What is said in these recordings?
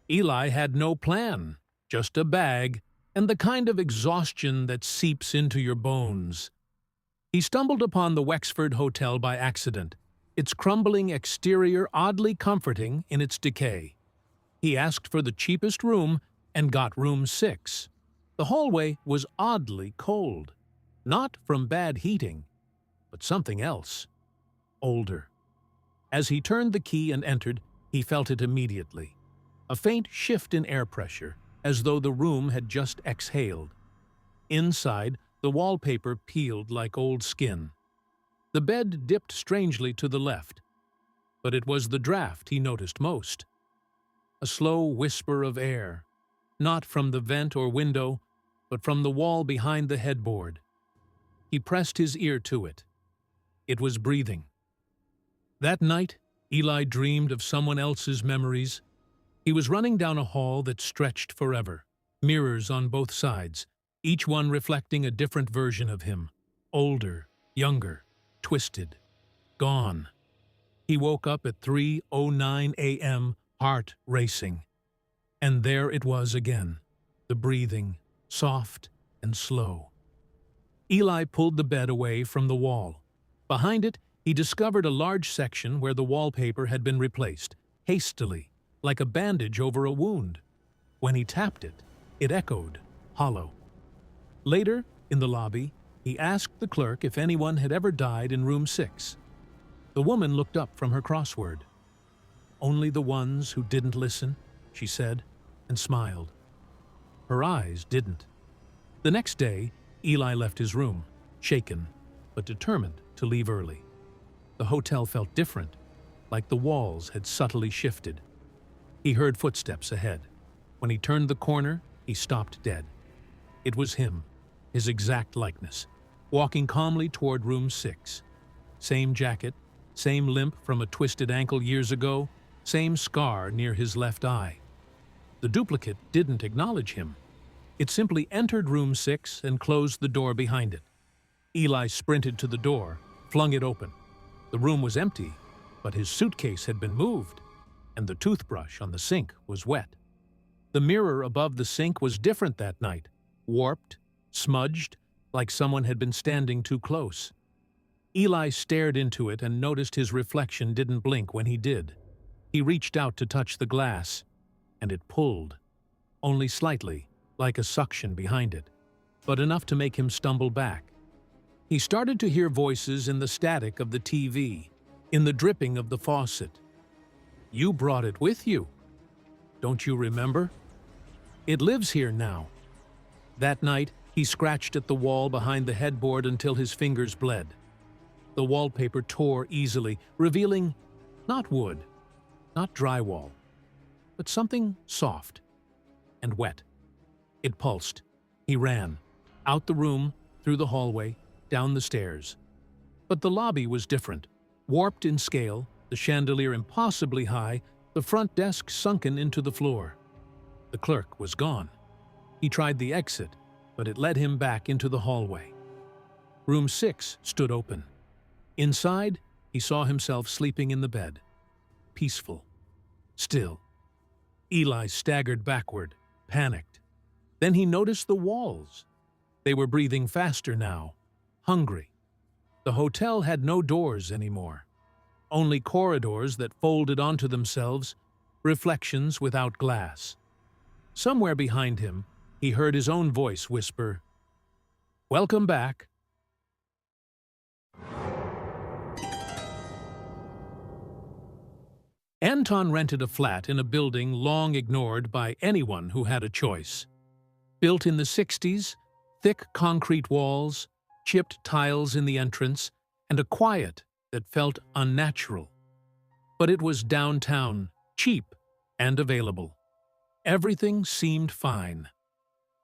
Eli had no plan, just a bag and the kind of exhaustion that seeps into your bones. He stumbled upon the Wexford Hotel by accident, its crumbling exterior oddly comforting in its decay. He asked for the cheapest room and got room 6. The hallway was oddly cold, not from bad heating, but something else, older. As he turned the key and entered, he felt it immediately. A faint shift in air pressure, as though the room had just exhaled. Inside, the wallpaper peeled like old skin. The bed dipped strangely to the left, but it was the draft he noticed most. A slow whisper of air, not from the vent or window, but from the wall behind the headboard. He pressed his ear to it. It was breathing. That night, Eli dreamed of someone else's memories. He was running down a hall that stretched forever, mirrors on both sides, each one reflecting a different version of him, older, younger, twisted, gone. He woke up at 3:09 a.m., heart racing. And there it was again, the breathing, soft and slow. Eli pulled the bed away from the wall. Behind it, he discovered a large section where the wallpaper had been replaced, hastily, like a bandage over a wound. When he tapped it, it echoed, hollow. Later, in the lobby, he asked the clerk if anyone had ever died in room 6. The woman looked up from her crossword. "Only the ones who didn't listen," she said, and smiled. Her eyes didn't. The next day, Eli left his room, shaken, but determined to leave early. The hotel felt different, like the walls had subtly shifted. He heard footsteps ahead. When he turned the corner, he stopped dead. It was him, his exact likeness, walking calmly toward room 6. Same jacket, same limp from a twisted ankle years ago, same scar near his left eye. The duplicate didn't acknowledge him. It simply entered room 6 and closed the door behind it. Eli sprinted to the door, flung it open. The room was empty, but his suitcase had been moved, and the toothbrush on the sink was wet. The mirror above the sink was different that night, warped, smudged, like someone had been standing too close. Eli stared into it and noticed his reflection didn't blink when he did. He reached out to touch the glass, and it pulled, only slightly, like a suction behind it, but enough to make him stumble back. He started to hear voices in the static of the TV, in the dripping of the faucet. "You brought it with you. Don't you remember? It lives here now." That night, he scratched at the wall behind the headboard until his fingers bled. The wallpaper tore easily, revealing not wood, not drywall, but something soft and wet. It pulsed. He ran, out the room, through the hallway, down the stairs. But the lobby was different, warped in scale, the chandelier impossibly high, the front desk sunken into the floor. The clerk was gone. He tried the exit, but it led him back into the hallway. Room 6 stood open. Inside, he saw himself sleeping in the bed, peaceful, still. Eli staggered backward, panicked. Then he noticed the walls. They were breathing faster now, hungry. The hotel had no doors anymore, only corridors that folded onto themselves, reflections without glass. Somewhere behind him, he heard his own voice whisper, "Welcome back." Anton rented a flat in a building long ignored by anyone who had a choice. Built in the 60s, thick concrete walls, chipped tiles in the entrance, and a quiet that felt unnatural. But it was downtown, cheap, and available. Everything seemed fine.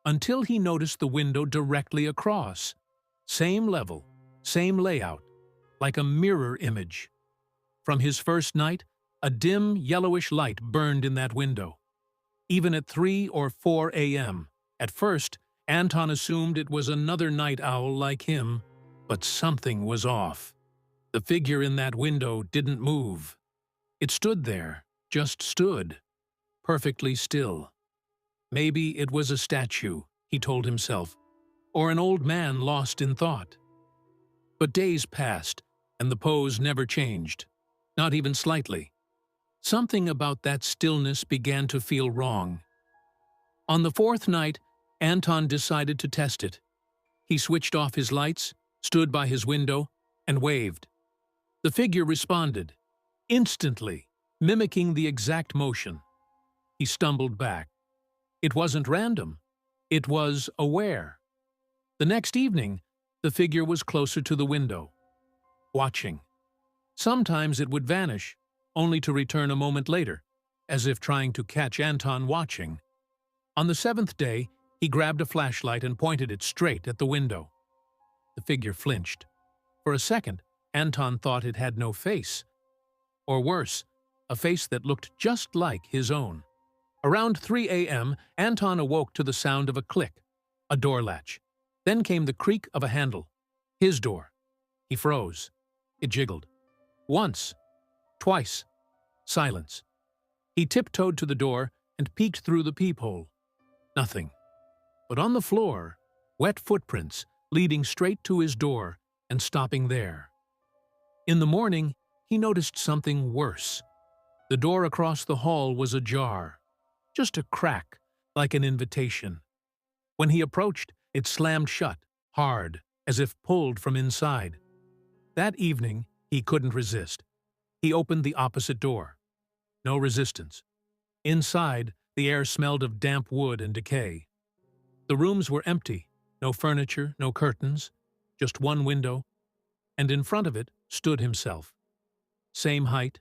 Until he noticed the window directly across. Same level, same layout, like a mirror image. From his first night, a dim, yellowish light burned in that window. Even at 3 or 4 a.m., at first, Anton assumed it was another night owl like him, but something was off. The figure in that window didn't move. It stood there, just stood. perfectly still. Maybe it was a statue, he told himself, or an old man lost in thought. But days passed, and the pose never changed, not even slightly. Something about that stillness began to feel wrong. On the fourth night, Anton decided to test it. He switched off his lights, stood by his window, and waved. The figure responded, instantly, mimicking the exact motion. He stumbled back. It wasn't random. It was aware. The next evening, the figure was closer to the window, watching. Sometimes it would vanish, only to return a moment later, as if trying to catch Anton watching. On the seventh day, he grabbed a flashlight and pointed it straight at the window. The figure flinched. For a second, Anton thought it had no face. Or worse, a face that looked just like his own. Around 3 a.m., Anton awoke to the sound of a click, a door latch. Then came the creak of a handle. His door. He froze. It jiggled. Once. Twice. Silence. He tiptoed to the door and peeked through the peephole. Nothing. But on the floor, wet footprints leading straight to his door and stopping there. In the morning, he noticed something worse. The door across the hall was ajar. Just a crack, like an invitation. When he approached, it slammed shut, hard, as if pulled from inside. That evening, he couldn't resist. He opened the opposite door. No resistance. Inside, the air smelled of damp wood and decay. The rooms were empty, no furniture, no curtains, just one window, and in front of it stood himself. Same height,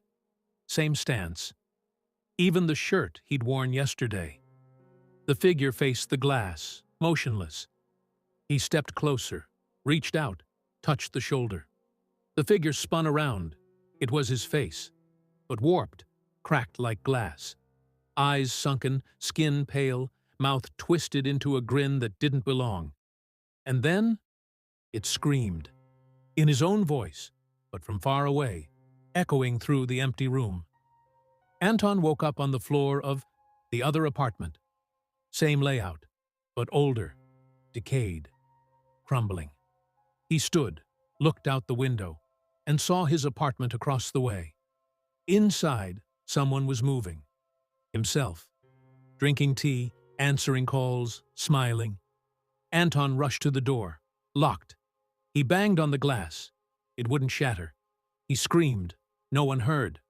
same stance. Even the shirt he'd worn yesterday. The figure faced the glass, motionless. He stepped closer, reached out, touched the shoulder. The figure spun around. It was his face, but warped, cracked like glass. Eyes sunken, skin pale, mouth twisted into a grin that didn't belong. And then, it screamed. In his own voice, but from far away, echoing through the empty room. Anton woke up on the floor of the other apartment. Same layout, but older, decayed, crumbling. He stood, looked out the window, and saw his apartment across the way. Inside, someone was moving. Himself. Drinking tea, answering calls, smiling. Anton rushed to the door, locked. He banged on the glass. It wouldn't shatter. He screamed. No one heard.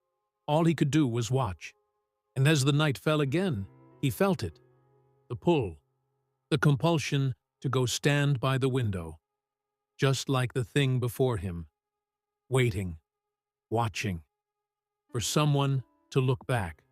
All he could do was watch. And as the night fell again, he felt it. The pull. The compulsion to go stand by the window. Just like the thing before him. Waiting. Watching. For someone to look back.